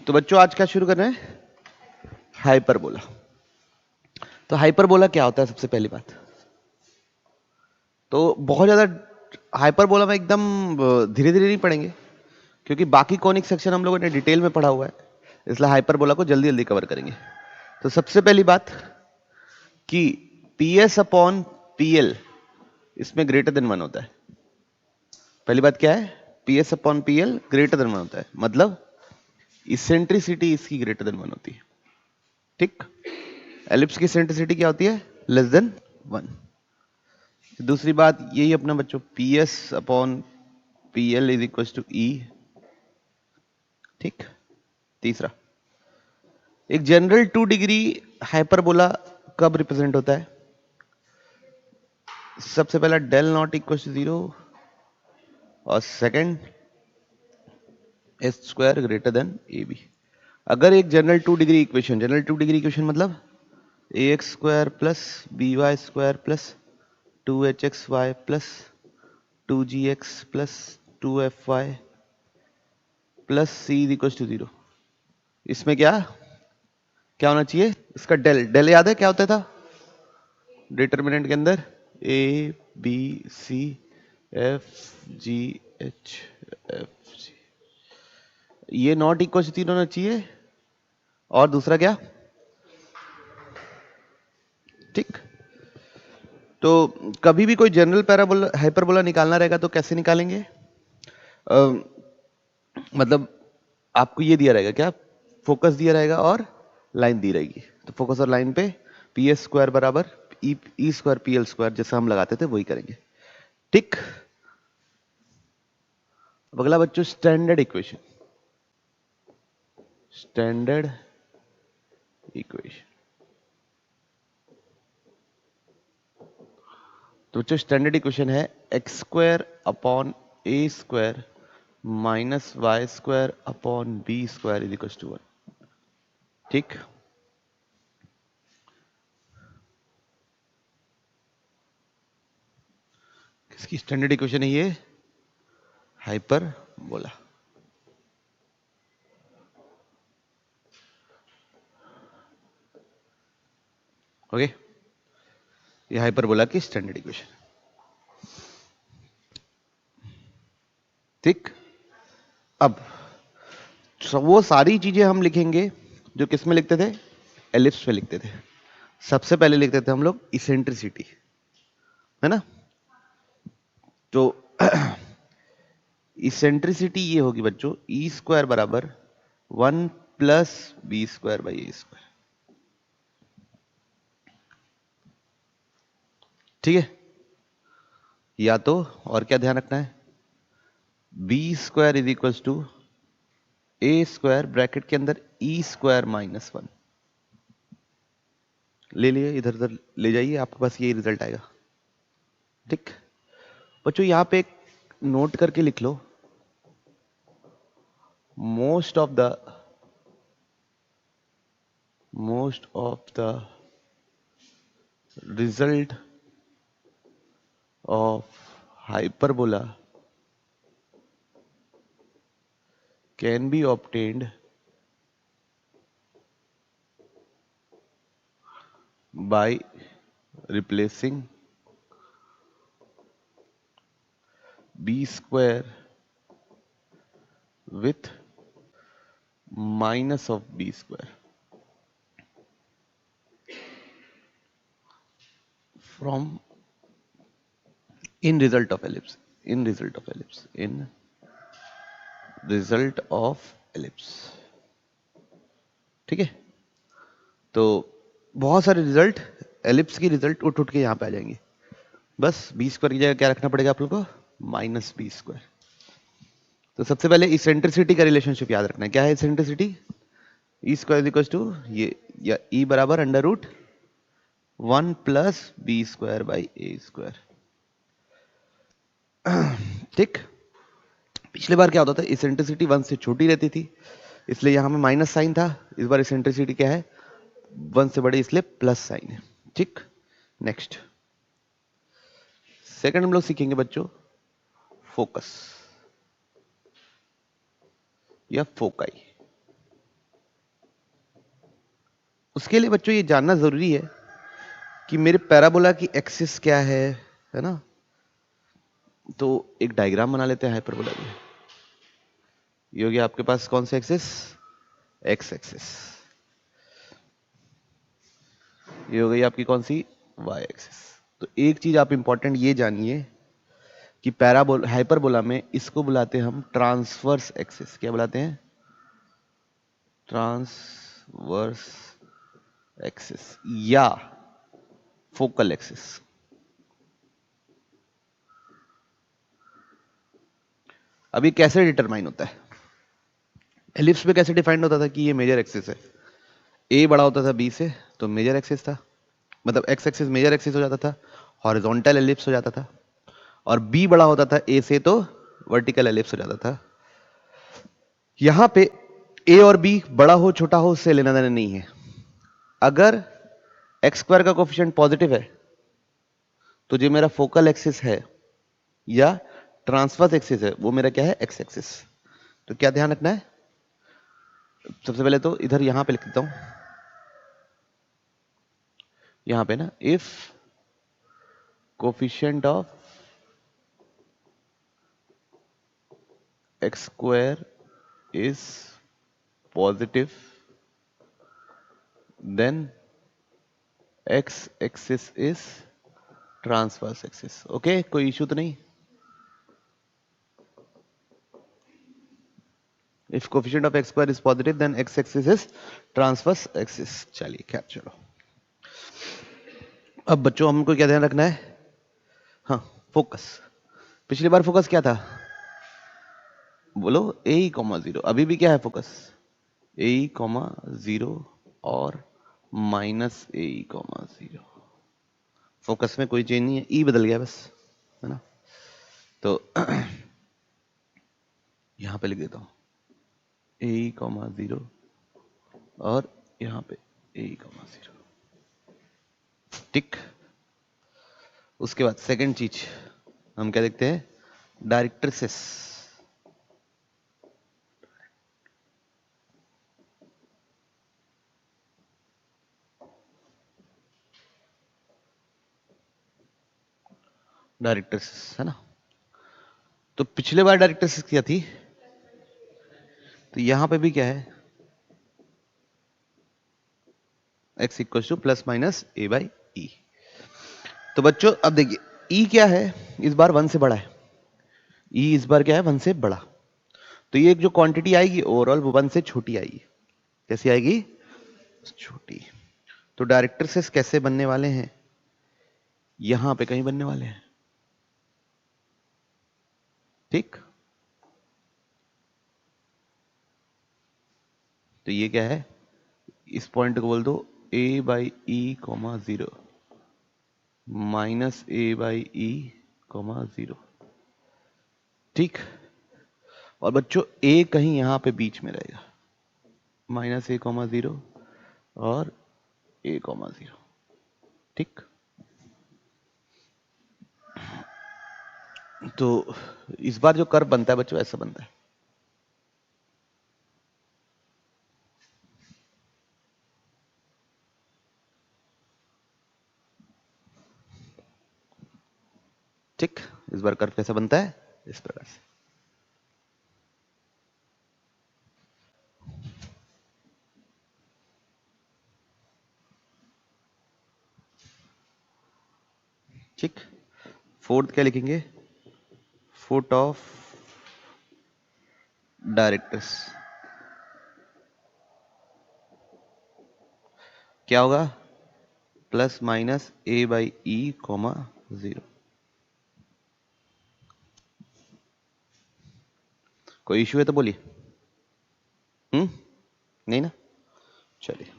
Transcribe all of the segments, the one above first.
तो बच्चों आज क्या शुरू कर रहे हैं? हाइपरबोला। तो हाइपरबोला क्या होता है? सबसे पहली बात तो बहुत ज्यादा हाइपरबोला में एकदम धीरे धीरे नहीं पढ़ेंगे, क्योंकि बाकी कॉनिक सेक्शन हम लोगों ने डिटेल में पढ़ा हुआ है, इसलिए हाइपरबोला को जल्दी जल्दी कवर करेंगे। तो सबसे पहली बात कि पीएस अपॉन पीएल इसमें ग्रेटर देन 1 होता है। पहली बात क्या है? PS upon PL greater than 1 होता है, मतलब इसेंट्रिसिटी इसकी ग्रेटर देन 1 होती है। ठीक, एलिप्स की इसेंट्रिसिटी क्या होती है? Less than 1। दूसरी बात यही अपना बच्चों, P S upon P L is equal to E. ठीक। तीसरा, एक जनरल 2 डिग्री हाइपरबोला कब रिप्रेजेंट होता है? सबसे पहला डेल नॉट इक्वल टू 0 और second S square greater than A B. अगर एक general 2 degree equation, general 2 degree equation मतलब A X square plus B Y square plus 2hxy plus 2gx plus 2fy plus C is equal to 0, इसमें क्या क्या होना चाहिए? इसका del, del याद है क्या होता था डिटर्मिनेंट के अंदर? A B C F G H F G, ये नॉट इक्वल टू 3 होना चाहिए। और दूसरा क्या? ठीक। तो कभी भी कोई जनरल पैराबोला हाइपरबोला निकालना रहेगा तो कैसे निकालेंगे? मतलब आपको ये दिया रहेगा क्या? फोकस दिया रहेगा और लाइन दी रहेगी, तो फोकस और लाइन पे पी एस स्क्वायर बराबर E square P L square जैसा हम लगाते थे वही करेंगे। ठीक। अगला बच्चों स्टैंडर्ड इक्वेशन, स्टैंडर्ड इक्वेशन। तो बच्चों स्टैंडर्ड इक्वेशन है x square upon A square minus Y square upon B square is equal to 1। ठीक। किसकी स्टैंडर्ड इक्वेशन है ये? हाइपरबोला। ओके, ये हाइपरबोला की स्टैंडर्ड इक्वेशन। ठीक। अब वो सारी चीजें हम लिखेंगे जो किस में लिखते थे? एलिप्स में लिखते थे। सबसे पहले लिखते थे हम लोग इसेंट्रिसिटी, है ना? तो इसेंट्रिसिटी ये होगी बच्चों ई स्क्वायर बराबर 1 plus B square by A square. ठीक है, या तो और क्या ध्यान रखना है? B square is equal to A square bracket के अंदर ई स्क्वायर माइनस 1 ले लिए, इधर उधर ले जाइए, आपके पास यही रिजल्ट आएगा। ठीक बच्चों, यहां पे एक नोट करके लिख लो, most of the result of hyperbola can be obtained by replacing b square with minus of b square from in result of ellipse, in result of ellipse, in result of ellipse। ठीक है, तो बहुत सारे result ellipse की result उठ उठ के यहां पे आ जाएंगे। बस बी स्क्वायर की जगह क्या रखना पड़ेगा आप लोग को? Minus B square. तो सबसे पहले इसेंट्रिसिटी का रिलेशनशिप याद रखना है। क्या है eccentricity? E square equal to ये, या ई बराबर under root 1 plus B square by A square. ठीक। पिछले बार क्या होता था? इसेंट्रिसिटी 1 से छोटी रहती थी, इसलिए यहां में माइनस साइन था। इस बार इसेंट्रिसिटी क्या है? 1 से बड़ी, इसलिए प्लस साइन है। ठीक। नेक्स्ट, सेकंड हम लोग सीखेंगे बच्चों फोकस या फोकाई। उसके लिए बच्चों ये जानना जरूरी है कि मेरे पैराबोला की एक्सिस क्या है ना। तो एक डायग्राम बना लेते हैं हाइपरबोला की। ये हो गया आपके पास कौन सा एक्सिस, एक्स एक्सिस। ये हो गई आपकी कौन सी, वाई एक्सिस। तो एक चीज आप इंपॉर्टेंट ये जानिए कि पैराबोला हाइपरबोला में इसको बुलाते हैं हम ट्रांसवर्स एक्सिस। क्या बुलाते हैं, ट्रांसवर्स एक्सिस या फोकल एक्सिस। अभी कैसे डिटरमाइन होता है, एलिप्स में कैसे डिफाइंड होता था कि ये मेजर एक्सिस है, ए बड़ा होता था बी से तो मेजर एक्सिस था, मतलब एक्स एक्सिस मेजर एक्सिस हो जाता था, हॉरिजॉन्टल एलिप्स हो जाता था। और बी बड़ा होता था ए से तो वर्टिकल एलिप्स हो जाता था। यहां पे ए और बी बड़ा हो छोटा हो उससे लेना देना नहीं है। अगर एक्स स्क्वायर का कोफिशिएंट पॉजिटिव है तो जो मेरा फोकल एक्सिस है या ट्रांसवर्स एक्सिस है वो मेरा क्या है, एक्स एक्सिस। तो क्या ध्यान रखना है, सबसे पहले तो इधर यहां पे लिख देता हूं, यहां पे ना, if coefficient of X square is positive then X axis is transverse axis. Okay, कोई इशू तो नहीं। If coefficient of X square is positive then X axis is transverse axis. चलिए खैर चलो, अब बच्चों हमको क्या ध्यान रखना है, हाँ फोकस। पिछली बार फोकस क्या था, बोलो ए कॉमा जीरो। अभी भी क्या है फोकस, ए कॉमा जीरो और minus A comma zero. Focus में कोई चेंज नहीं है, ई बदल गया बस, है ना। तो यहां पे लिख देता हूं ए कॉमा जीरो और यहां पे ए कॉमा जीरो, ठीक। उसके बाद सेकंड चीज हम क्या देखते हैं, डायरेक्ट्रिसेस। डायरेक्ट्रिसेस है ना, तो पिछले बार डायरेक्ट्रिसेस क्या थी, तो यहां पे भी क्या है, x equal to plus minus A by E. तो बच्चों अब देखिए ई क्या है, इस बार 1 से बड़ा है, ई इस बार क्या है 1 से बड़ा। तो ये जो क्वांटिटी आएगी ओवरऑल वो 1 से छोटी आएगी। कैसी आएगी, छोटी। तो डायरेक्ट्रिसेस कैसे बनने वाले हैं, यहां पे कहीं बनने वाले हैं, ठीक। तो ये क्या है, इस पॉइंट को बोल दो A by E comma zero minus A by E comma zero, ठीक। और बच्चों ए कहीं यहां पे बीच में रहेगा, माइनस ए कॉमा जीरो और ए कॉमा जीरो, ठीक। तो इस बार जो कर्व बनता है बच्चों ऐसा बनता है, ठीक। इस बार कर्व कैसा बनता है, इस प्रकार से। ठीक। फोर्थ क्या लिखेंगे, फुट ऑफ डायरेक्ट्रिस। क्या होगा, plus minus A by E comma zero. कोई इश्यू है तो बोलिए, नहीं ना। चलिए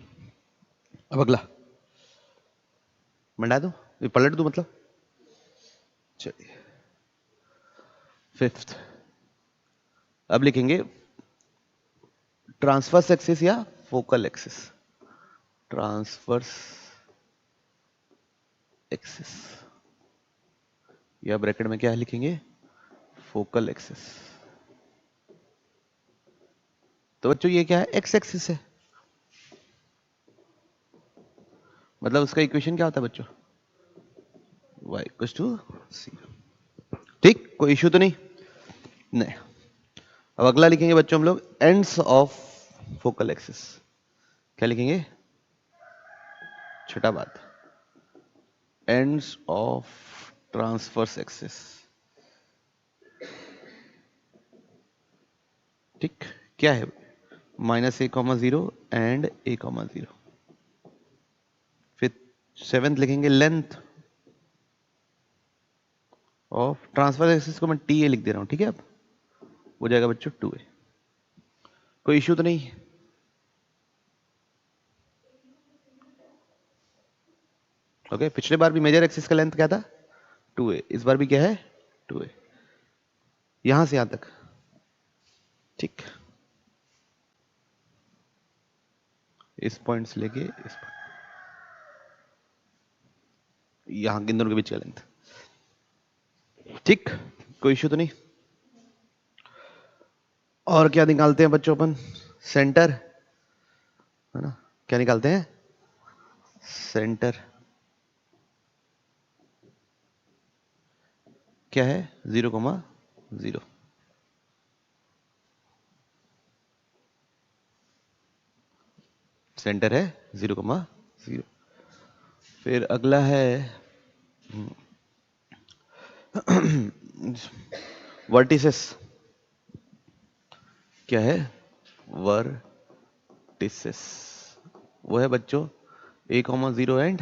अब अगला मंडा दो, ये पलट दो मतलब। चलिए फिफ्थ, अब लिखेंगे ट्रांसवर्स एक्सिस या फोकल एक्सिस। ट्रांसवर्स एक्सिस या ब्रैकेट में क्या लिखेंगे, फोकल एक्सिस। तो बच्चों ये क्या है, एक्स एक्सिस है, मतलब उसका इक्वेशन क्या होता है बच्चों, y इक्वल्स टू सी। ठीक, कोई इशू तो नहीं? नहीं। अब अगला लिखेंगे बच्चों हम लोग एंड्स ऑफ फोकल एक्सिस। क्या लिखेंगे? छठा बात, एंड्स ऑफ ट्रांसवर्स एक्सिस। ठीक, क्या है? -a,0 and a,0। फिर सेवेंथ लिखेंगे लेंथ ऑफ ट्रांसवर्स एक्सिस को मैं TA लिख दे रहा हूं, ठीक है? अब हो जाएगा बच्चों 2a। कोई इशू तो नहीं? ओके, पिछले बार भी मेजर एक्सिस का लेंथ क्या था? 2a। इस बार भी क्या है? 2a, यहां से यहां तक। ठीक, इस पॉइंट से लेके इस पॉइंट, यहां इन दोनों के बीच का लेंथ। ठीक, कोई इशू तो नहीं? और क्या निकालते हैं बच्चों अपन? सेंटर, है ना? क्या निकालते हैं? सेंटर क्या है? 0,0। सेंटर है 0,0। फिर अगला है वर्टिसेस। क्या है? वर्टिसेस वो है बच्चों a,0 एंड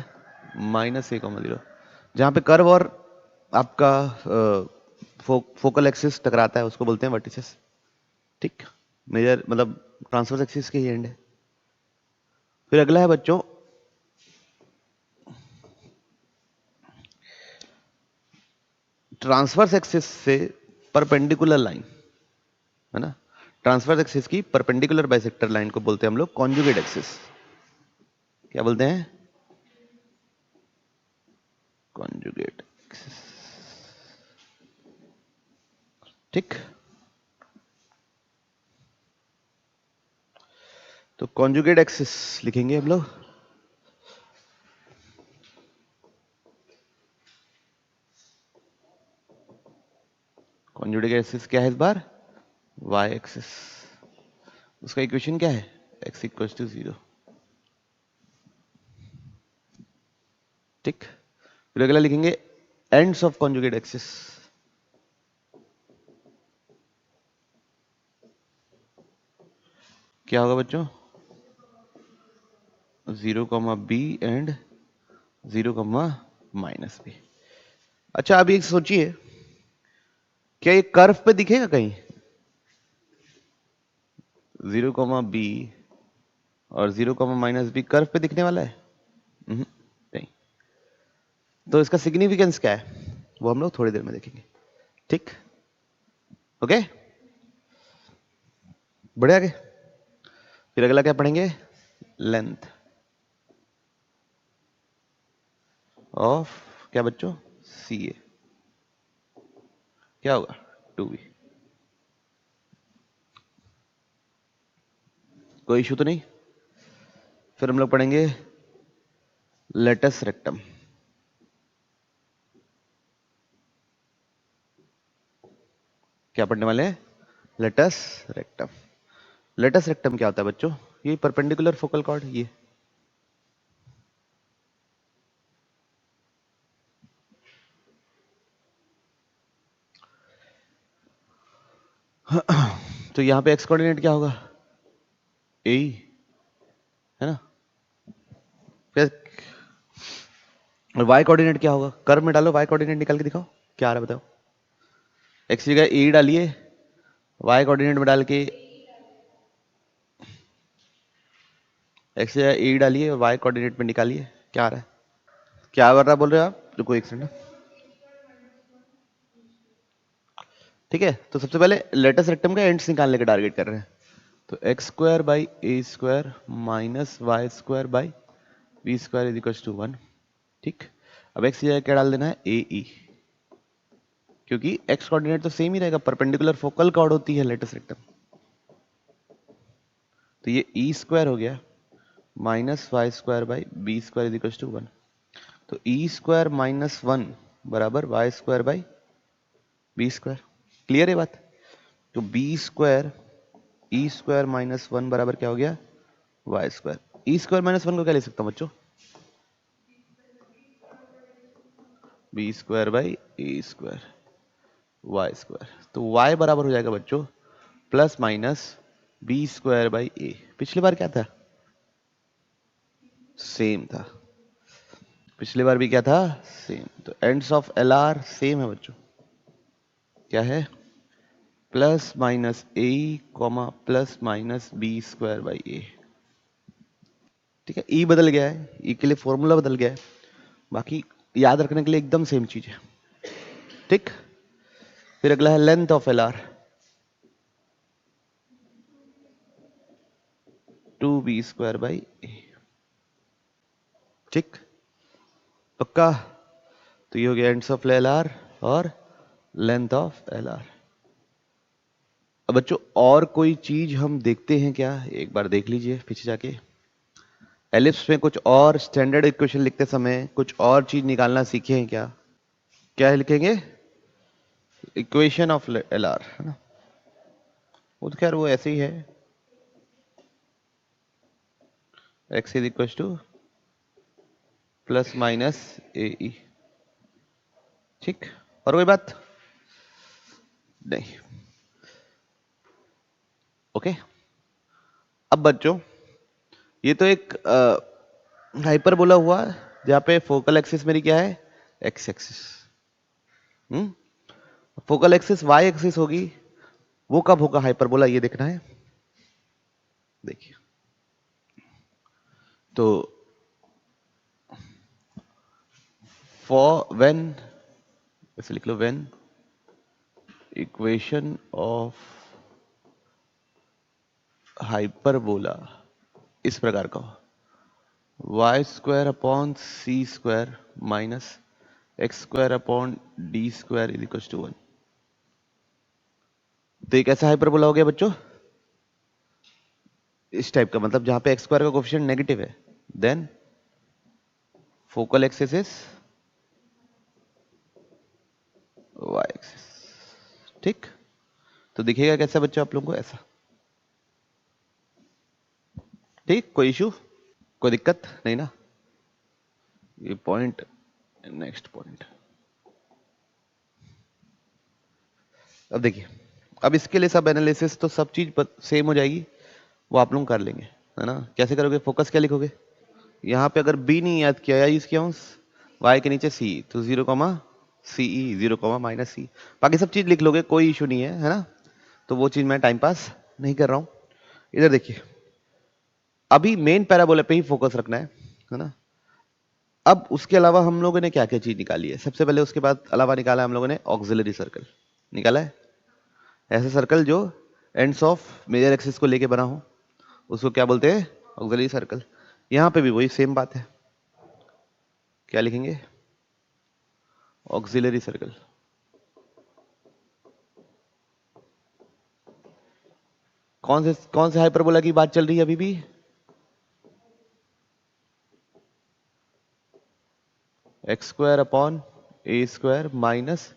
-a,0, जहां पे कर्व और आपका फोकल एक्सिस टकराता है उसको बोलते हैं वर्टिसेस। ठीक, मेजर मतलब ट्रांसवर्स एक्सिस के ही एंड है। फिर अगला है बच्चों ट्रांसवर्स एक्सिस से परपेंडिकुलर लाइन, है ना? ट्रांसवर्स एक्सिस की परपेंडिकुलर बाइसेक्टर लाइन को बोलते हैं हम लोग कॉन्जुगेट एक्सिस। क्या बोलते हैं? Conjugate axis. ठीक, तो कॉन्जुगेट एक्सिस लिखेंगे हम लोग। कॉन्जुगेट एक्सिस क्या है इस बार? y axis. उसका इक्वेशन क्या है? x equal to 0। ठीक, फिर अगला लिखेंगे एंड्स ऑफ कॉन्जुगेट एक्सिस। क्या होगा बच्चों? 0,b and 0,-b। अच्छा, अभी एक सोचिए, क्या ये कर्व पे दिखेगा कहीं? 0,b और 0,-b कर्व पे दिखने वाला है? नहीं। तो इसका सिग्निफिकेंस क्या है वो हम लोग थोड़ी देर में देखेंगे। ठीक, ओके, बढ़े आगे। फिर अगला क्या पढ़ेंगे? लेंथ ऑफ क्या बच्चों? CA। क्या होगा? 2b। कोई इशू तो नहीं? फिर हम लोग पढ़ेंगे लेटस रेक्टम। क्या पढ़ने वाले हैं? Latus rectum. लेटस रेक्टम क्या होता है बच्चों? ये परपेंडिकुलर फोकल कॉर्ड, ये तो यहां पे एक्स कोऑर्डिनेट क्या होगा? ए, है ना? फिर वाई कोऑर्डिनेट क्या होगा? कर्व में डालो, वाई कोऑर्डिनेट निकाल के दिखाओ क्या आ रहा है, बताओ। एक्स की जगह ए डालिए, वाई कोऑर्डिनेट में डाल के एक्स की जगह ए डालिए और वाई कोऑर्डिनेट में निकालिए क्या आ रहा है। क्या कर रहा बोल रहे हो आप? रुको एक सेकंड। ठीक है, तो सबसे पहले लेटस रेक्टम का एंड्स निकालने का टारगेट कर रहे हैं। तो x² by a² minus y² by b² is equal to 1। ठीक, अब x की जगह क्या डाल देना है? AE, क्योंकि x कोऑर्डिनेट तो सेम ही रहेगा, परपेंडिकुलर फोकल कॉर्ड होती है लेटस रेक्टम। तो ये E² हो गया minus Y square by B square is equal to 1। तो ई स्क्वायर माइनस 1 बराबर Y square by B square. Clear है बात? तो B square E square minus 1 बराबर क्या हो गया? Y square. E square minus 1 को क्या ले सकता हूं बच्चों? B square by A square Y square. तो वाई बराबर हो जाएगा बच्चों plus minus B square by ए। पिछली बार क्या था? सेम था। पिछली बार भी क्या था? सेम। तो ends of L R same है बच्चों। क्या है? Plus minus A comma plus minus B square by A. ठीक है, ई बदल गया है, ई के लिए फॉर्मूला बदल गया है, बाकी याद रखने के लिए एकदम सेम चीज है। ठीक, फिर अगला है length of L R, 2b square by A. ठीक, पक्का? तो ये हो गया एंड्स ऑफ एल आर और लेंथ ऑफ एल आर। अब बच्चों और कोई चीज हम देखते हैं क्या? एक बार देख लीजिए पीछे जाके। एलिप्स में कुछ और स्टैंडर्ड इक्वेशन लिखते समय कुछ और चीज निकालना सीखे हैं क्या? क्या लिखेंगे? इक्वेशन ऑफ एल आर, है ना? वो तो खैर वो ऐसे ही है, x is equal to plus minus A E. ठीक, और कोई बात नहीं? ओके। अब बच्चों ये तो एक हाइपरबोला हुआ जहां पे फोकल एक्सिस मेरी क्या है? X axis. Focal axis Y axis होगी, वो कब होगा हाइपरबोला, ये देखना है। देखिए, तो फॉर व्हेन, ऐसे लिख लो, व्हेन इक्वेशन ऑफ हाइपरबोला इस प्रकार का हो, Y square upon C square minus x square upon D square is equal to 1। तो एक ऐसा हाइपरबोला हो गया बच्चों इस टाइप का, मतलब जहां पे एक्स स्क्वायर का कोफिशिएंट नेगेटिव है, then focal axis is Y axis. ठीक, तो दिखेगा कैसा बच्चों आप लोगों को? ऐसा। ठीक, कोई इशू, कोई दिक्कत नहीं ना? ये पॉइंट, नेक्स्ट पॉइंट। अब देखिए, अब इसके लिए सब एनालिसिस तो सब चीज सेम हो जाएगी, वो आप लोग कर लेंगे, है ना? कैसे करोगे? फोकस क्या लिखोगे? यहाँ पे अगर बी नहीं याद किया या यूज किया हूँ, वाई के नीचे सी, तो 0, सीई, 0, बाकी सब चीज लिख लोगे, कोई इशू नहीं है ना? तो वो चीज मैं टाइम पास नहीं कर रहा हूं। इधर देखिए, अभी मेन पैराबोला पे ही फोकस रखना है ना? अब उसके अलावा हम लोगों ने क्या क्या चीज निकाली है? सबसे पहले उसके बाद अलावा निकाला हम लोगों ने ऑक्सिलरी सर्कल निकाला है। ऐसे सर्कल जो एंड्स ऑफ मेजर एक्सिस को लेके बना हो उसको क्या बोलते हैं? Auxiliary circle. यहां पे भी वही सेम बात है, क्या लिखेंगे? Auxiliary circle. कौन से हाइपरबोला की बात चल रही है अभी भी? X square upon A square minus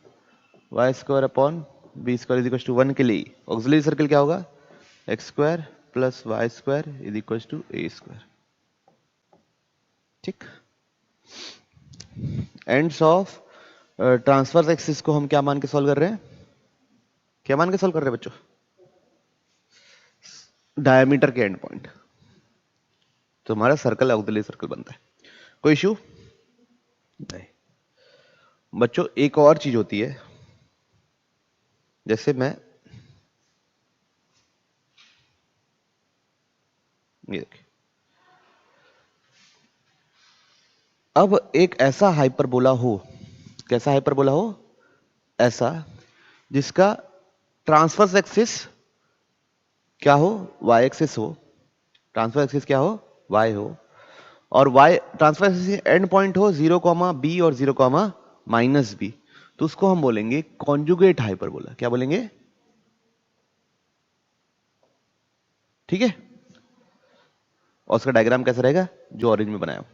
Y square upon B square is equal to 1 के लिए ऑक्सिलरी सर्कल क्या होगा? X square plus Y square is equal to A square. ठीक, एंड्स ऑफ ट्रांसफर एक्सिस को हम क्या मान के सॉल्व कर रहे हैं? क्या मान के सॉल्व कर रहे हैं बच्चों? डायमीटर के एंड पॉइंट। तो हमारा सर्कल ऑक्सिलरी सर्कल बनता है। कोई इशू नहीं बच्चों। एक और चीज होती है, जैसे मैं ये देखिए, अब एक ऐसा हाइपरबोला हो, कैसा हाइपरबोला हो? ऐसा जिसका ट्रांसवर्स एक्सिस क्या हो? वाई एक्सिस हो। ट्रांसफर एक्सिस क्या हो? वाई हो। और y transfer axis end point हो 0, और 0, तो उसको हम बोलेंगे कॉन्जुगेट हाइपरबोला। क्या बोलेंगे? ठीक है, और उसका डायग्राम कैसा रहेगा जो ऑरेंज में बनाया।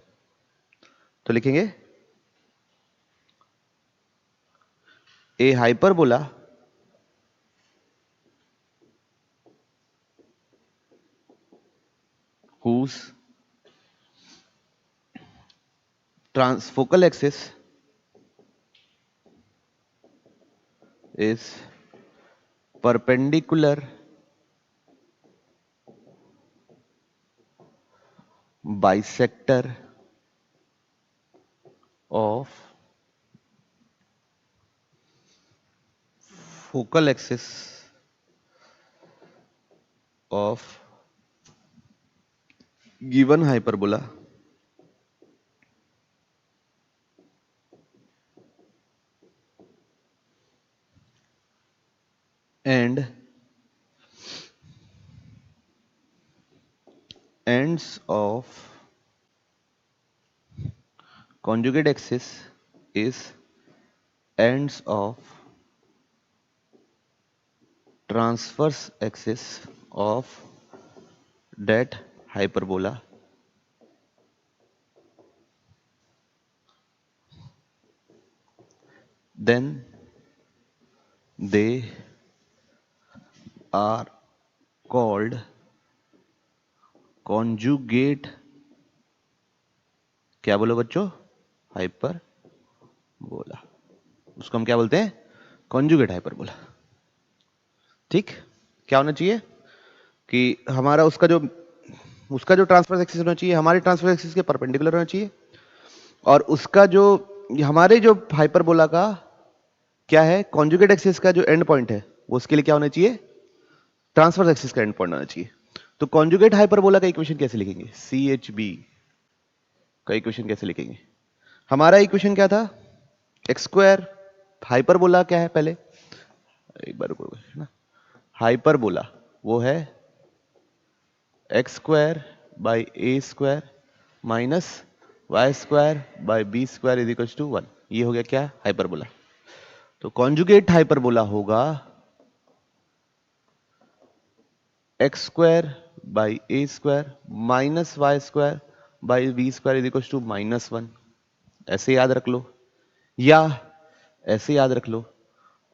तो लिखेंगे A hyperbola whose transfocal axis is perpendicular bisector of focal axis of given hyperbola and ends of conjugate axis is ends of transverse axis of that hyperbola then they are called conjugate क्या बोलो बच्चों hyperbola. उसको हम क्या बोलते हैं conjugate hyperbola. ठीक, क्या होना चाहिए कि हमारा उसका जो ट्रांसफर एक्सिस होना चाहिए हमारे ट्रांसफर एक्सिस के परपेंडिकुलर होना चाहिए और उसका जो हमारे जो हाइपरबोला का क्या है कॉन्जुगेट एक्सिस का जो एंड पॉइंट है वो उसके लिए क्या होना चाहिए ट्रांसफर एक्सिस का एंड पॉइंट होना चाहिए। तो कॉन्जुगेट हाइपरबोला का इक्वेशन कैसे लिखेंगे CHB का इक्वेशन कैसे लिखेंगे। हमारा इक्वेशन क्या था एक्स स्क्वायर हाइपरबोला क्या है पहले एक बार रुको है ना हाइपरबोला वो है x square by A square minus Y square by B square is equal to 1। ये हो गया क्या हाइपरबोला। तो कॉन्जुगेट हाइपरबोला होगा X square by A square minus Y square by B square is equal to -1। ऐसे याद रख लो या ऐसे याद रख लो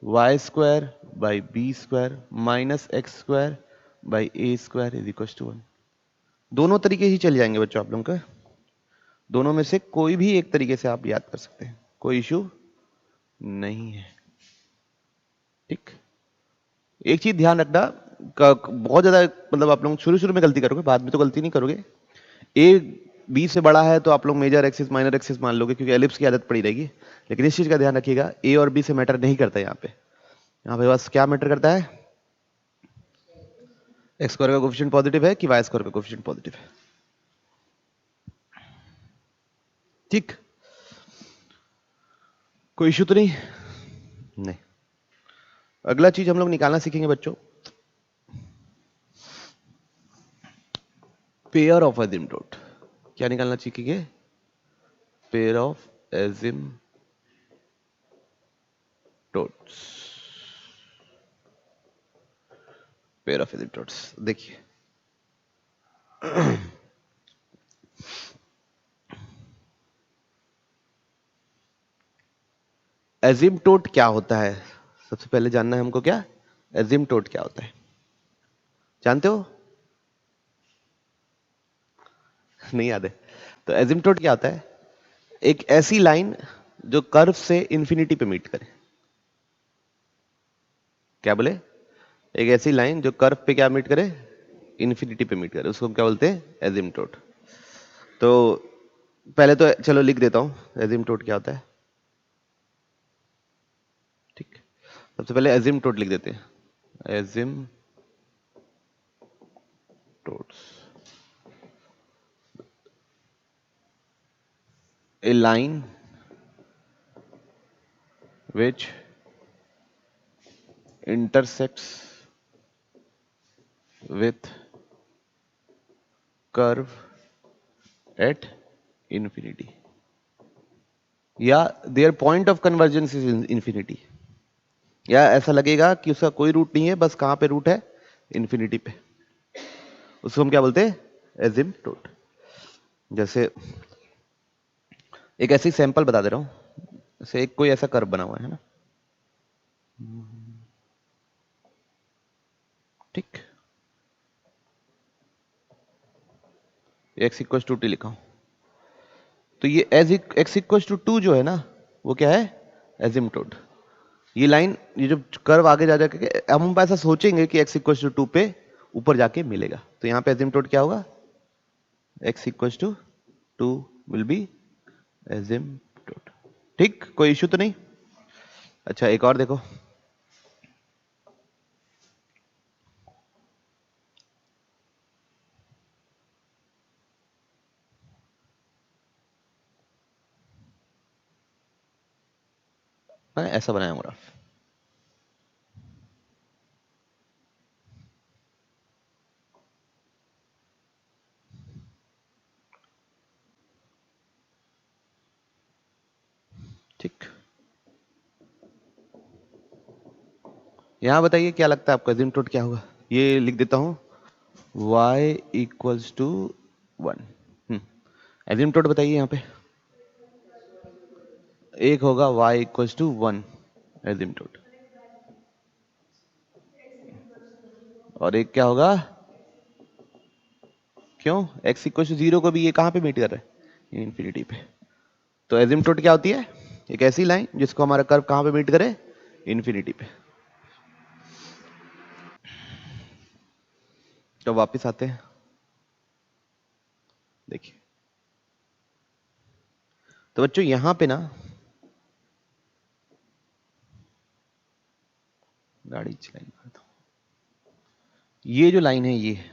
Y square by B square minus x square by A square is equal to 1। दोनों तरीके ही चल जाएंगे बच्चों आप लोगों का, दोनों में से कोई भी एक तरीके से आप याद कर सकते हैं, कोई इशू नहीं है। ठीक, एक चीज ध्यान रखना बहुत ज्यादा मतलब आप लोग शुरू में गलती करोगे बाद में तो गलती नहीं करोगे। ए बी से बड़ा है तो आप लोग मेजर एक्सिस माइनर एक्सिस मान लोगे क्योंकि एलिप्स की आदत पड़ी रहेगी। लेकिन इस चीज का ध्यान रखिएगा ए और बी से मैटर नहीं करता यहाँ पे बस क्या मैटर करता है एक्स स्क्वायर का कोएफिशिएंट पॉजिटिव है कि वाई स्क्वायर का कोएफिशिएंट पॉजिटिव है। ठीक, कोई इशू तो नहीं। अगला चीज हम लोग निकालना सीखेंगे बच्चों पेयर ऑफ एसिम्प्टोट। क्या निकालना सीखेंगे pair of asymptotes. Pair of asymptotes देखिए एसिम्प्टोट क्या होता है सबसे पहले जानना है हमको। क्या एसिम्प्टोट क्या होता है जानते हो नहीं याद है। तो एसिम्प्टोट क्या होता है एक ऐसी लाइन जो कर्व से इंफिनिटी पे मीट करे। क्या बोले एक ऐसी लाइन जो कर्व पे क्या मीट करे इंफिनिटी पे मीट करे उसको हम क्या बोलते हैं एसिम्प्टोट। तो पहले तो चलो लिख देता हूं एसिम्प्टोट क्या होता है। ठीक, सबसे पहले एसिम्प्टोट लिख देते हैं asymptotes a line which intersects with curve at infinity या their point of convergence is infinity या ऐसा लगेगा कि उसका कोई रूट नहीं है बस कहां पे रूट है इन्फिनिटी पे। उसको हम क्या बोलते हैं एजिम्पटोट। जैसे एक ऐसी सैंपल बता दे रहा हूं, जैसे एक कोई ऐसा कर्व बना हुआ है ना, ठीक, x इक्वल टू टी लिखा हूं, तो ये एज x इक्वल टू 2 जो है ना, वो क्या है, एजिम्पटोट। ये लाइन, ये जो कर्व आगे जा जाके हम ऐसा सोचेंगे कि x इक्वल टू 2 पे ऊपर जाके मिलेगा, तो यहाँ पे एजिम्पटोट क्या होगा, x equal to 2 will be asymptote. ठीक, कोई इश्यू तो नहीं। अच्छा एक और देखो, मैं ऐसा बनाया हूँ ग्राफ, ठीक। यहां बताइए क्या लगता है आपका एजिम्पटोट क्या होगा, ये लिख देता हूं y इक्वल्स टू 1। एजिम्पटोट बताइए यहाँ पे, एक होगा y इक्वल्स टू 1 एजिम्पटोट, और एक क्या होगा, क्यों, x इक्वल टू 0 को भी ये कहां पे मीट कर रहा है, इंफिनिटी पे। तो एजिम्पटोट क्या होती है, एक ऐसी लाइन जिसको हमारा कर्व कहां पे मीट करे, इंफिनिटी पे। तो वापस आते हैं, देखिए तो बच्चों यहां पे ना, गाड़ी चलाई मारता हूं, ये जो लाइन है, ये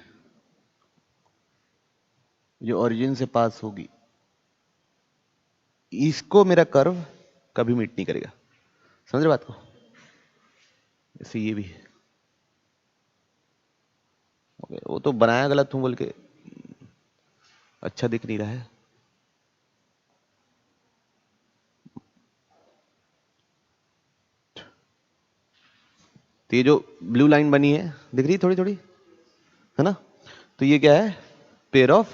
जो ओरिजिन से पास होगी, इसको मेरा कर्व कभी मीट नहीं करेगा, समझ रहे बात को। जैसे ये भी है, ओके, वो तो बनाया गलत हूं बोल के अच्छा दिख नहीं रहा है। तो ये जो ब्लू लाइन बनी है, दिख रही है थोड़ी थोड़ी, है ना, तो ये क्या है, पेयर ऑफ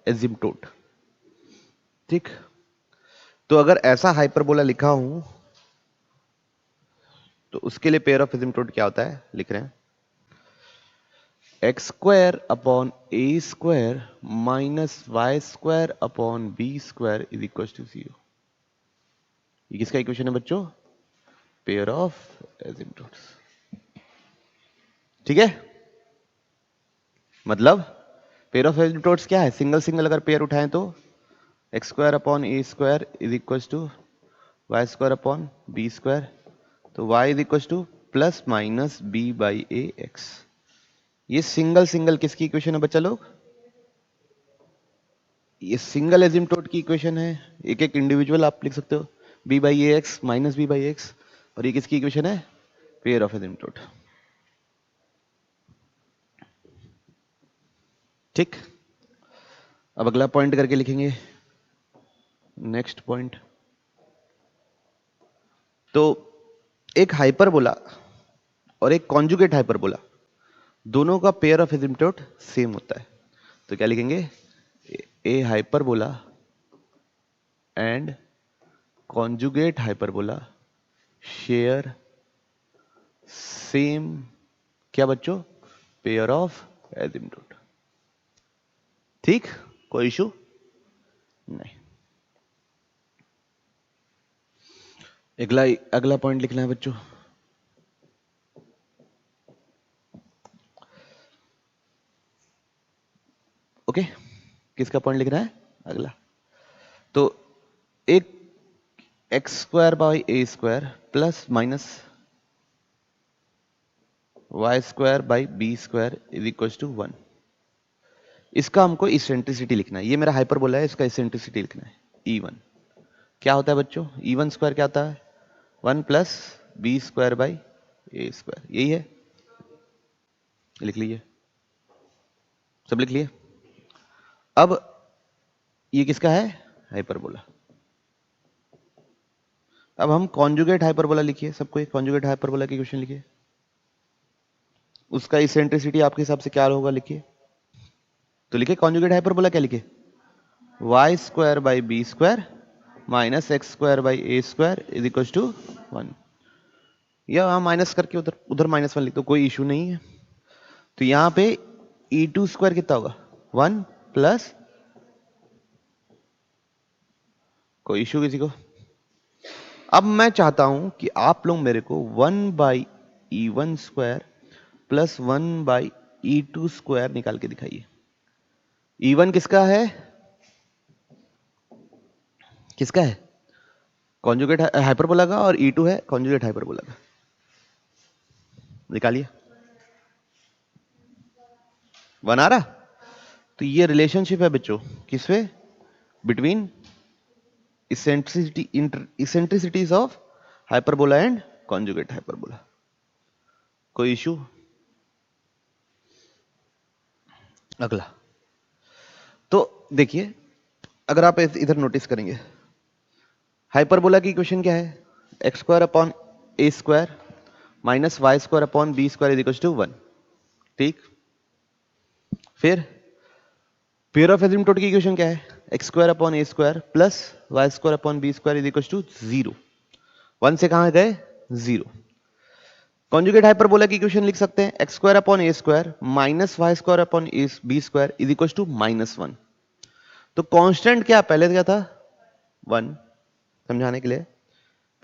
एजिम्पटोट। ठीक, तो अगर ऐसा हाइपरबोला लिखा हूं, तो उसके लिए पेयर ऑफ एजिम्पटोट क्या होता है, लिख रहे हैं x square upon A square minus Y square upon B square is equal to 0। ये किसका इक्वेशन है बच्चों, पेयर ऑफ एजिम्पटोट्स। ठीक है, मतलब पेयर ऑफ एजिम्पटोट्स क्या है, सिंगल सिंगल अगर पेयर उठाएं तो x square upon A square is equal to Y square upon B square, तो Y is equal to plus minus B by A X. ये सिंगल सिंगल किसकी इक्वेशन है बच्चा लोग, ये सिंगल एजिम्पटोट की इक्वेशन है, एक एक इंडिविजुअल आप लिख सकते हो, b by A x minus B by x, और ये किसकी इक्वेशन है, पेयर ऑफ एजिम्पटोट। ठीक, अब अगला पॉइंट करके लिखेंगे, नेक्स्ट पॉइंट। तो एक हाइपरबोला और एक कॉन्जुगेट हाइपरबोला, दोनों का पेयर ऑफ एजिम्पटोट सेम होता है, तो क्या लिखेंगे, A hyperbola and conjugate hyperbola share same, क्या बच्चों, पेयर ऑफ एजिम्पटोट। ठीक, कोई इशू नहीं। अगला अगला पॉइंट लिखना है बच्चों, ओके, किसका पॉइंट लिखना है अगला, तो एक x square by A square plus minus Y square by B square is equal to 1। इसका हमको इसेंट्रिसिटी लिखना है, ये मेरा हाइपरबोला है, इसका इसेंट्रिसिटी लिखना है E1। क्या होता है बच्चों, E1 स्क्वायर क्या होता है, 1 plus B square by A square, यही है, लिख लीजिए, सब लिख लिए। अब ये किसका है, हाइपरबोला। अब हम कॉन्जुगेट हाइपरबोला लिखिए, सबको एक कॉन्जुगेट हाइपरबोला की क्वेश्चन लिखिए, उसका इसेंट्रिसिटी आपके हिसाब से क्या होगा, लिखिए। तो लिखे कॉन्जुगेट हाइपरबोला, क्या लिखे, y square by B square minus x square by A square is equal to 1, या वहां माइनस करके उधर उधर -1 लिख दो, कोई इशू नहीं है। तो यहां पे e2 स्क्वायर कितना होगा, 1 प्लस, कोई इशू किसी को। अब मैं चाहता हूं कि आप लोग मेरे को 1 by E1 square plus 1 by E2 square निकाल के दिखाइए। E1 किसका है, किसका है, कॉन्जुगेट हाइपरबोला का, और E2 है कॉन्जुगेट हाइपरबोला का। निकालिए, 1 आ रहा। तो ये रिलेशनशिप है बच्चों, किसमें, between eccentricities of hyperbola and conjugate hyperbola. कोई इशू। अगला, तो देखिए, अगर आप इधर नोटिस करेंगे, हाइपरबोला की इक्वेशन क्या है, x square upon A square minus Y square upon B square is equal to 1, ठीक। फिर पेयर ऑफ एसिम्पटोट की इक्वेशन क्या है, x square upon A square plus Y square upon B square is equal to 0, 1 से कहां गए 0। Conjugate hyperbola की equation लिख सकते हैं, x square upon A square minus Y square upon B square is equal to -1। तो constant क्या पहले क्या था, 1, समझाने के लिए,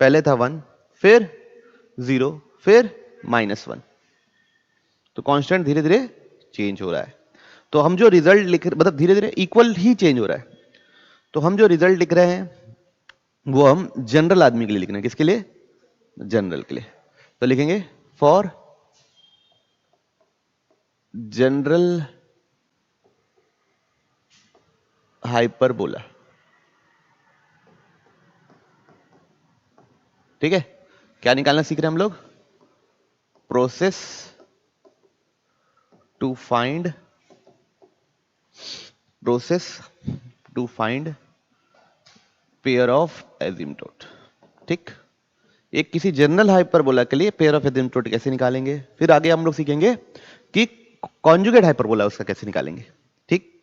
पहले था 1, फिर 0, फिर -1। तो कांस्टेंट धीरे धीरे चेंज हो रहा है। तो हम जो रिजल्ट लिख, मतलब धीरे धीरे इक्वल ही चेंज हो रहा है। तो हम जो रिजल्ट लिख रहे हैं वो हम जनरल आदमी के लिए लिख रहे हैं, किसके लिए, जनरल के लिए। तो लिखेंगे फॉर जनरल हाइपरबोला, ठीक है। क्या निकालना सीख रहे हैं हम लोग, process to find pair of asymptote, ठीक। एक किसी जनरल हाइपरबोला के लिए पेयर ऑफ एसिम्पटोट कैसे निकालेंगे, फिर आगे हम लोग सीखेंगे कि कॉन्जुगेट हाइपरबोला उसका कैसे निकालेंगे, ठीक।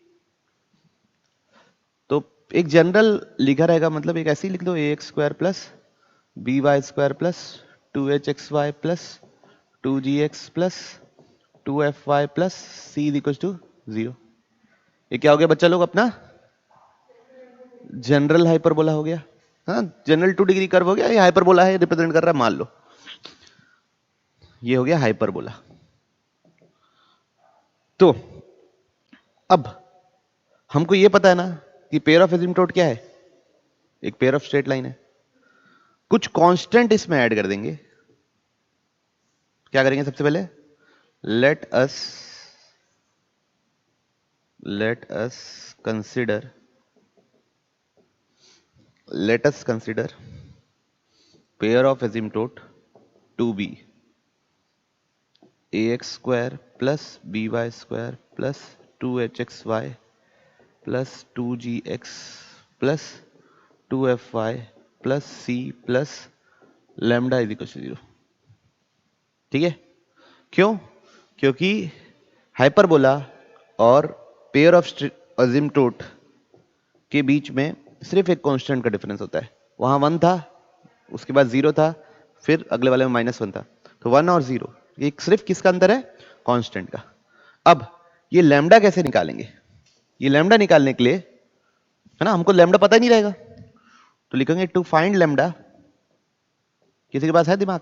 तो एक जनरल लिखा रहेगा, मतलब एक ऐसे ही लिख दो, A X square plus B Y square plus 2h(xy) plus 2g(x) plus 2fy plus C is equal to 0। ये क्या हो गया बच्चा लोग, अपना जनरल हाइपरबोला हो गया। हाँ, जनरल 2 डिग्री कर्व हो गया, ये हाइपरबोला है, रिप्रेजेंट कर रहा है, मान लो ये हो गया हाइपरबोला। तो अब हमको ये पता है ना कि पेयर ऑफ एसिम्पटोट क्या है, एक पेयर ऑफ स्ट्रेट लाइन है। कुछ कांस्टेंट इसमें ऐड कर देंगे। क्या करेंगे सबसे पहले, let us consider pair of asymptote to be ax square plus by square plus 2hxy plus 2gx plus 2fy plus c plus lambda is equal to 0, ठीक है। क्यों, क्योंकि हाइपरबोला और पेयर ऑफ एसिम्पटोट के बीच में सिर्फ एक कांस्टेंट का डिफरेंस होता है। वहां 1 था, उसके बाद 0 था, फिर अगले वाले में -1 था। तो 1 और 0 ये सिर्फ किसका अंतर है, कांस्टेंट का। अब ये लैम्डा कैसे निकालेंगे, ये लैम्डा निकालने के लिए है ना, हमको लैम्डा पता ही नहीं रहेगा, तो लिखेंगे टू फाइंड लैम्डा। किसी के पास है दिमाग,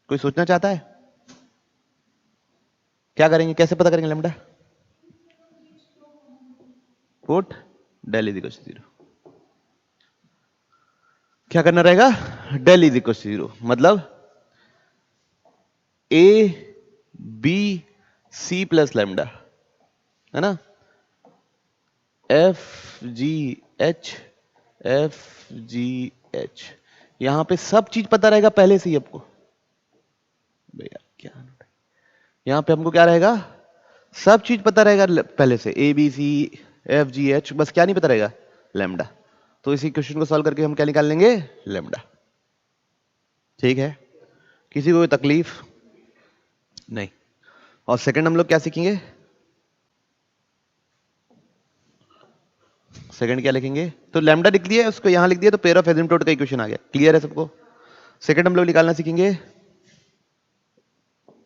कोई सोचना चाहता है, क्या करेंगे, कैसे पता करेंगे lambda, put del is equal to 0। क्या करना रहेगा, डेल इज इक्वल टू 0, मतलब a B c plus lambda, है ना, एफ जी एच यहां पे सब चीज पता रहेगा पहले से ही आपको। भैया क्या, यहां पे हमको क्या रहेगा, सब चीज पता रहेगा पहले से, a B C F G h, बस क्या नहीं पता रहेगा, लैम्डा। तो इसी क्वेश्चन को सॉल्व करके हम क्या निकाल लेंगे, लैम्डा, ठीक है। किसी को कोई तकलीफ नहीं। और सेकंड हम लोग क्या सीखेंगे, सेकंड क्या लिखेंगे? तो लैम्डा लिख दिया, उसको यहां लिख दिया, तो पेयर ऑफ एसिम्पटोट का इक्वेशन आ गया। क्लियर है सबको? सेकंड हम लोग निकालना सीखेंगे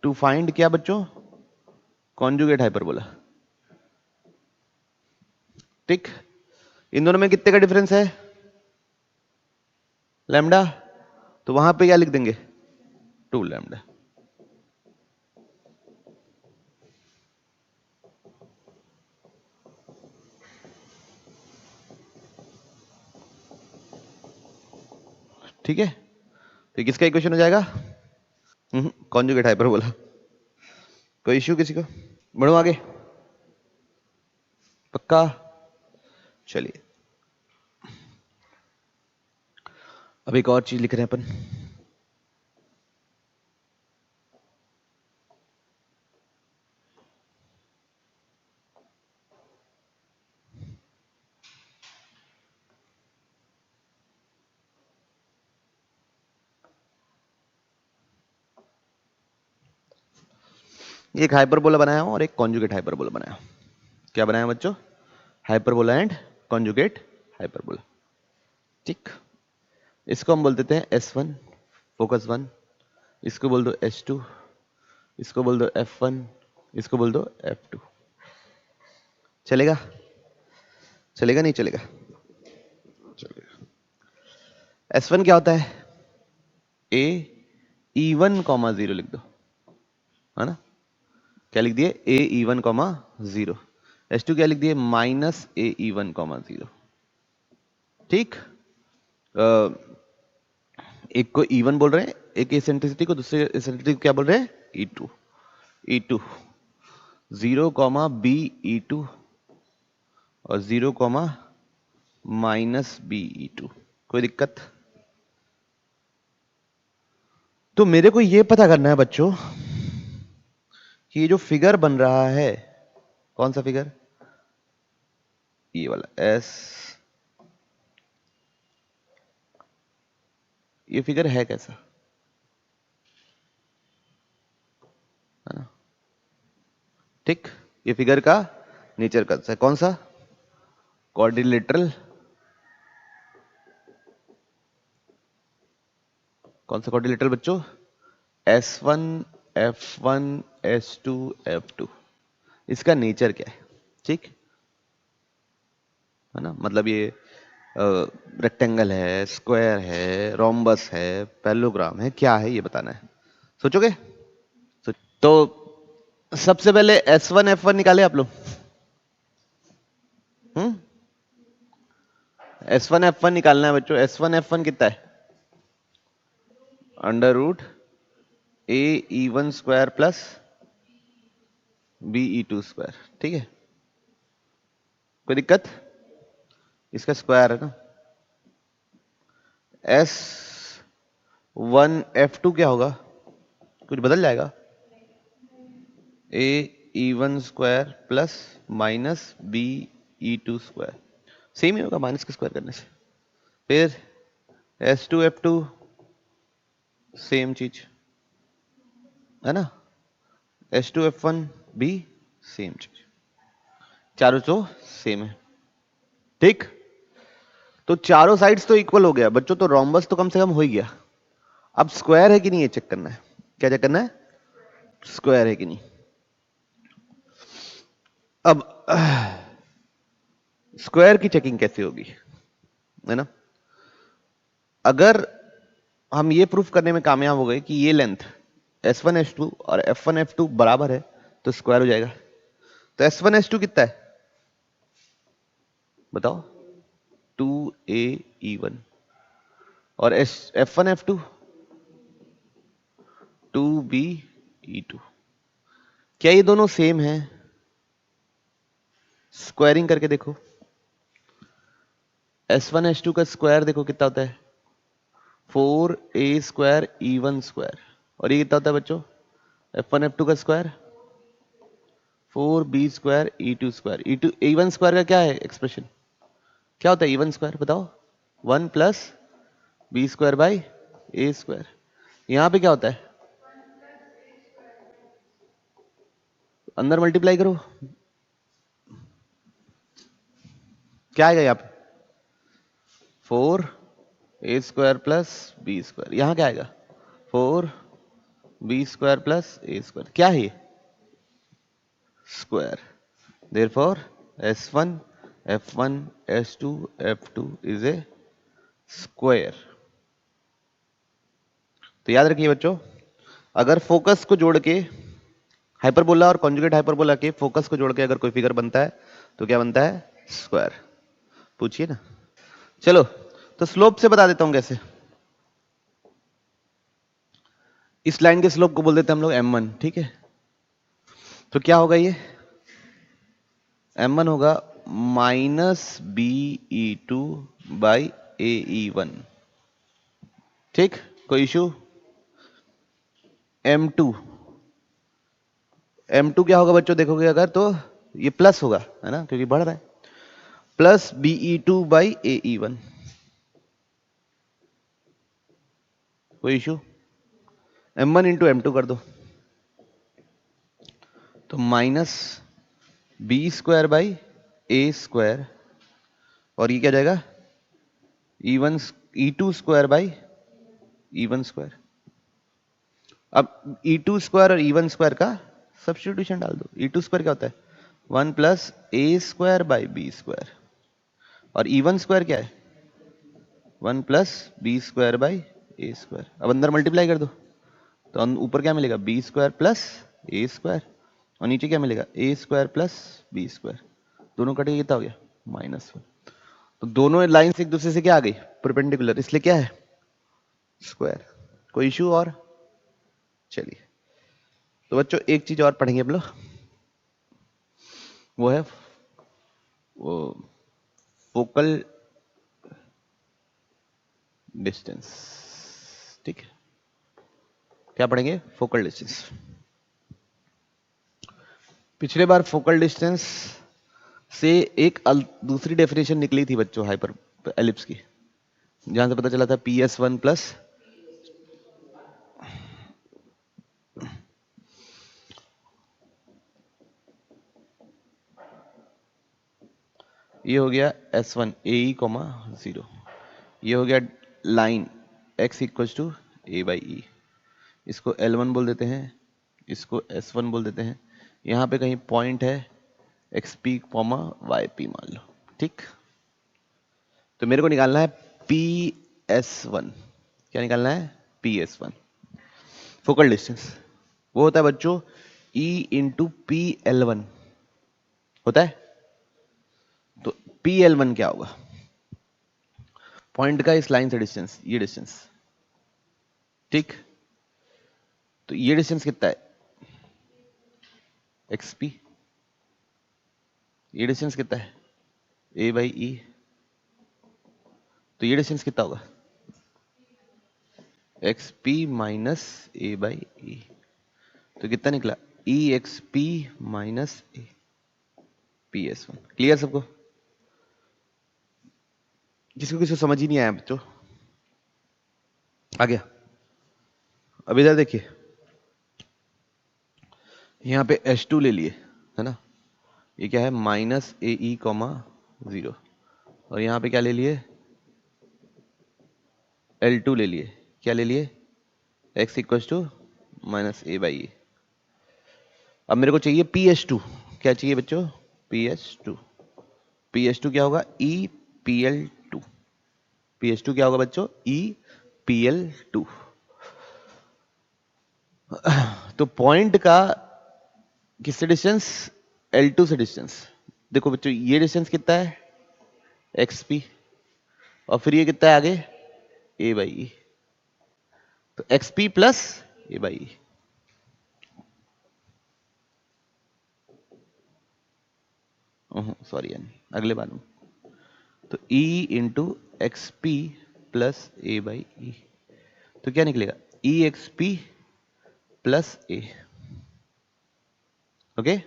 टू फाइंड क्या बच्चों? Conjugate hyperbola. ठीक, इन दोनों में कितने का डिफरेंस है? लैम्डा। तो वहां पे क्या लिख देंगे? 2 लैम्डा। ठीक है, तो किसका इक्वेशन हो जाएगा? Conjugate hyperbola. कोई इश्यू किसी को? बढ़ो आगे। पक्का? चलिए, अब एक और चीज लिख रहे हैं अपन। एक हाइपरबोला बनाया हूं और एक कॉन्जुगेट हाइपरबोला बनाया हूं। क्या बनाया बच्चों? Hyperbola and conjugate hyperbola. ठीक, इसको हम बोल देते हैं S1 फोकस 1, इसको बोल दो S2, इसको बोल दो F1, इसको बोल दो F2। चलेगा? चलेगा नहीं चलेगा? चलेगा। S1 क्या होता है? A E1 कॉमा 0 लिख दो, है ना? क्या लिख दिए? A E1 comma 0। S2 क्या लिख दिए? Minus A E1 comma 0। ठीक, एक को E1 बोल रहे हैं, एक एसेंट्रिसिटी को, दूसरे एसेंट्रिसिटी को क्या बोल रहे हैं? E2। E2 0 comma B E2 और 0 कॉमा माइनस B E2। कोई दिक्कत? तो मेरे को ये पता करना है बच्चों कि ये जो फिगर बन रहा है, कौन सा फिगर? ये वाला S, ये फिगर है कैसा, है ना? ठीक, ये फिगर का नेचर कैसा है? कौन सा? क्वाड्रिलेटरल। कौन सा क्वाड्रिलेटरल बच्चों? S1 F1 S2 F2। इसका नेचर क्या है? ठीक है ना? मतलब ये रेक्टेंगल है, स्क्वायर है, रोम्बस है, पैरेललोग्राम है, क्या है ये बताना है। सोचोगे? तो सबसे पहले S1 F1 निकाले आप लोग। हम्म, S1 F1 निकालना है बच्चों। S1 F1 कितना है? Under root A E1 square plus B E2 square. ठीक है, कोई दिक्कत? इसका स्क्वायर है ना। S1 F2 क्या होगा? कुछ बदल जाएगा? A E1 square plus minus B E2 square. Same ही होगा माइनस के स्क्वायर करने से। फिर S2 F2 सेम चीज, है ना? S2 F1 भी सेम चीज, चारों तो सेम है। ठीक, तो चारों साइड्स तो इक्वल हो गया बच्चों, तो रोम्बस तो कम से कम हो ही गया। अब स्क्वायर है कि नहीं ये चेक करना है। क्या चेक करना है? स्क्वायर है कि नहीं। अब स्क्वायर की चेकिंग कैसे होगी, है ना? अगर हम ये प्रूफ करने में कामयाब हो गए कि ये लेंथ S1 S2 और F1 F2 बराबर है, तो स्क्वायर हो जाएगा। तो S1 S2 कितना है बताओ? 2A E1 और F1 F2 2B E2। क्या ये दोनों सेम है? स्क्वायरिंग करके देखो। S1 S2 का स्क्वायर देखो कितना होता है? 4A square E1 square. और ये कितना होता है बच्चों? F1 F2 का square 4B square E2 square. E2 E1 square का क्या है एक्सप्रेशन? क्या होता है E1 स्क्वायर बताओ? 1 plus B square by A square. यहां पे क्या होता है? अंदर मल्टीप्लाई करो। क्या आएगा यहाँ पे 4a² प्लस b², यहाँ क्या आएगा 4b² प्लस a², क्या है ये square, therefore s1 f1 s2 f2 is a square. तो याद रखिए बच्चों, अगर फोकस को जोड़ के हाइपरबोला और कॉन्जुगेट हाइपरबोला के फोकस को जोड़ के अगर कोई फिगर बनता है तो क्या बनता है स्क्वायर। पूछिए ना। चलो तो स्लोप से बता देता हूं कैसे। इस लाइन के स्लोप को बोल देते हैं हम लोग m1, ठीक है। तो क्या होगा ये m1 होगा -be2 बाई ae1, ठीक। कोई इशू। m2 क्या होगा बच्चों, देखोगे अगर तो ये प्लस होगा, है ना, क्योंकि बढ़ रहा है, प्लस be2 बाई ae1। कोई इशू। m1 इंटू m2 कर दो तो -b² बाई a², और ये क्या जाएगा e2² बाई e1²। अब e2² और e1² का सब्स्टिट्यूशन डाल दो। e2² क्या होता है 1 प्लस a² बाई b², और e1² क्या है 1 प्लस b² बाई a²। अब अंदर मल्टीप्लाई कर दो तो ऊपर क्या मिलेगा b² प्लस a², और नीचे क्या मिलेगा a² प्लस b²। दोनों कटे कितना हो गया -1। तो दोनों लाइंस एक दूसरे से क्या आ गई परपेंडिकुलर, इसलिए क्या है स्क्वायर। कोई इशू और। चलिए तो बच्चों एक चीज और पढ़ेंगे हम लोग, वो है वो फोकल डिस्टेंस, ठीक है। क्या पढ़ेंगे फोकल डिस्टेंस। पिछले बार फोकल डिस्टेंस से एक दूसरी डेफिनेशन निकली थी बच्चों हाइपर एलिप्स की, जहां से पता चला था PS1 प्लस ये हो गया S1 AE, 0। ये हो गया line x equals to a/e, इसको L1 बोल देते हैं, इसको S1 बोल देते हैं। यहाँ पे कहीं पॉइंट है xp, yp मान लो, ठीक। तो मेरे को निकालना है PS1। क्या निकालना है PS1 फोकल डिस्टेंस। वो होता है बच्चों E इंटू PL1 होता है। तो PL1 क्या होगा पॉइंट का इस लाइन से डिस्टेंस, ये डिस्टेंस, ठीक। तो ये डिस्टेंस कितना है xp, ये डिस्टेंस कितना है a/e, तो ये डिस्टेंस कितना होगा xp माइनस a/e, तो कितना निकला exp minus a PS1। Clear सबको, किसी को समझ ही नहीं आया बच्चों, आ गया। अब इधर देखिए, यहाँ पे H2 ले लिए, है ना, ये क्या है -AE, 0, और यहाँ पे क्या ले लिए L2 ले लिए। क्या ले लिए x इक्वल्स टू -a/e। अब मेरे को चाहिए PS2। क्या चाहिए बच्चों PS2। PS2 क्या होगा EPL2। PS2 क्या होगा बच्चों EPL2। तो पॉइंट का किससे डिस्टेंस L2 से डिस्टेंस। देखो बच्चों ये डिस्टेंस कितना है XP, और फिर ये कितना है आगे a/e, तो XP प्लस a/e। सॉरी अगले बार में, तो E into XP plus a/e, तो क्या निकलेगा EXP प्लस a। ओके,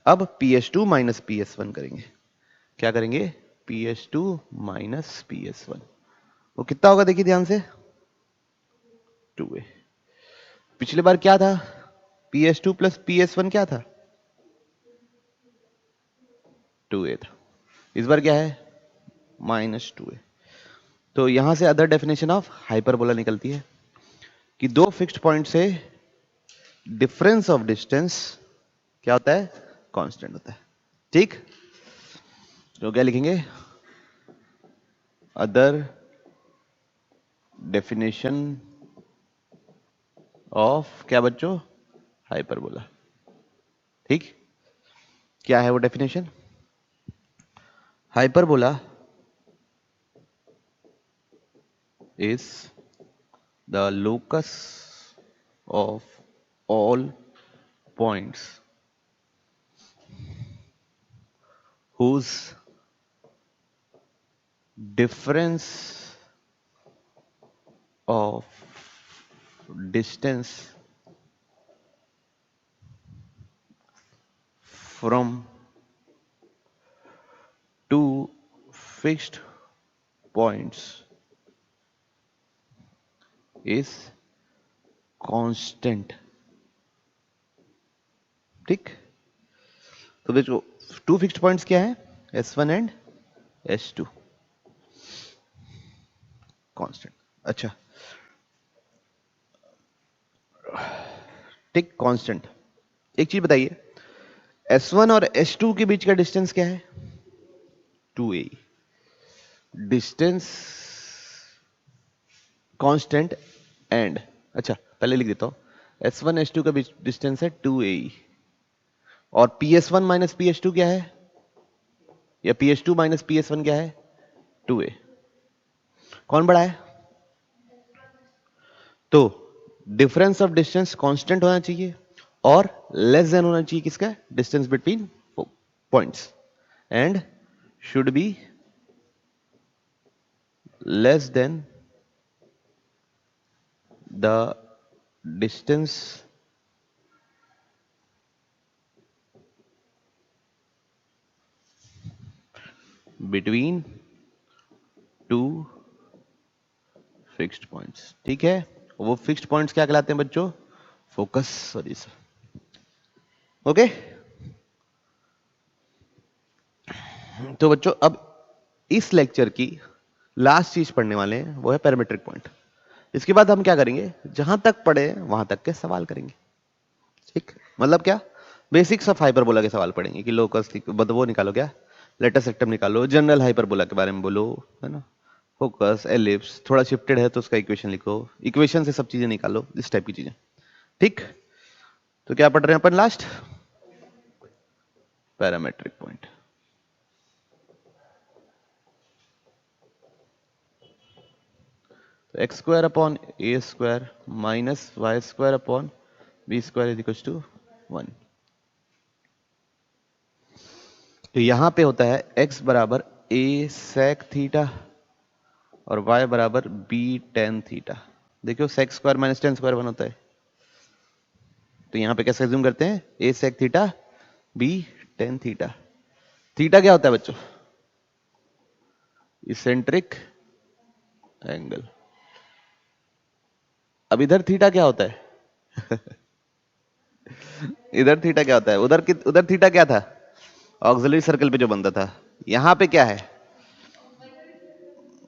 अब PS2 माइनस PS1 करेंगे। क्या करेंगे PS2 माइनस PS1, वो कितना होगा देखिए ध्यान से 2a। पिछले बार क्या था PS2 प्लस PS1 क्या था 2a था। इस बार क्या है -2a। तो यहां से अदर डेफिनेशन ऑफ हाइपरबोला निकलती है कि दो फिक्स्ड पॉइंट से डिफरेंस ऑफ डिस्टेंस क्या होता है, कांस्टेंट होता है। ठीक, तो क्या लिखेंगे, अदर डेफिनेशन ऑफ क्या बच्चों, हाइपरबोला। ठीक, क्या है वो definition, hyperbola is the locus of all points whose difference of distance from two fixed points is constant। ठीक, तो देखो टू फिक्स्ड पॉइंट्स क्या है, S1 एंड S2 कांस्टेंट। अच्छा ठीक, कांस्टेंट। एक चीज बताइए, S1 और S2 के बीच का डिस्टेंस क्या है, 2a। डिस्टेंस कांस्टेंट एंड, अच्छा पहले लिख देता हूं, S1 S2 का बीच डिस्टेंस है 2a और PS1 माइनस PS2 क्या है, या PS2 माइनस PS1 क्या है, 2a। कौन बड़ा है, तो डिफरेंस ऑफ डिस्टेंस कांस्टेंट होना चाहिए और लेस देन होना चाहिए किसका, distance between points, and should be less than the distance between two fixed points. ठीक है, वो फिक्स्ड पॉइंट्स क्या कहलाते हैं बच्चों, फोकस। Sorry sir, okay. तो बच्चों अब इस लेक्चर की लास्ट चीज पढ़ने वाले हैं, वो है पैरामीट्रिक पॉइंट। इसके बाद हम क्या करेंगे, जहां तक पढ़े वहां तक के सवाल करेंगे। ठीक, मतलब क्या, बेसिक्स ऑफ हाइपरबोला के सवाल पढ़ेंगे कि लोकस वो निकालो, क्या लेटस सेक्टम निकालो, जनरल हाइपरबोला के बारे में बोलो, है ना, फोकस, एलिप्स, थोड़ा शिफ्टेड है तो उसका इक्वेशन लिखो, इक्वेशन से सब चीजें निकालो, इस टाइप की चीजें। ठीक, तो क्या पढ़ रहे हैं अपन लास्ट, पैरामेट्रिक पॉइंट। तो x square upon A square minus Y square upon B square is equal to 1। तो यहां पे होता है x बराबर a sec थीटा और y बराबर b tan थीटा। देखियो sec square minus tan square 1 होता है, तो यहां पे कैसे एज्यूम करते हैं, a sec theta b tan theta. Theta क्या होता है बच्चों, इसेंट्रिक एंगल। अब इधर थीटा क्या होता है इधर थीटा क्या होता है, उधर थीटा क्या था, ऑक्सिलरी सर्कल पे जो बनता था। यहां पे क्या है,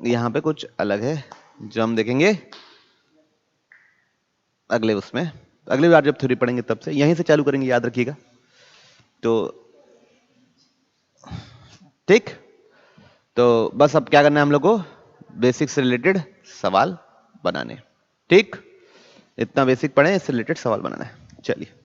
यहां पे कुछ अलग है जो हम देखेंगे अगले उसमें, अगली बार जब थ्योरी पढ़ेंगे तब से, यहीं से चालू करेंगे, याद रखिएगा। तो ठीक, तो बस अब क्या करना है हम लोग को, बेसिक से रिलेटेड सवाल बनाने। ठीक, इतना बेसिक पढ़े, इससे रिलेटेड सवाल बनाना है। चलिए।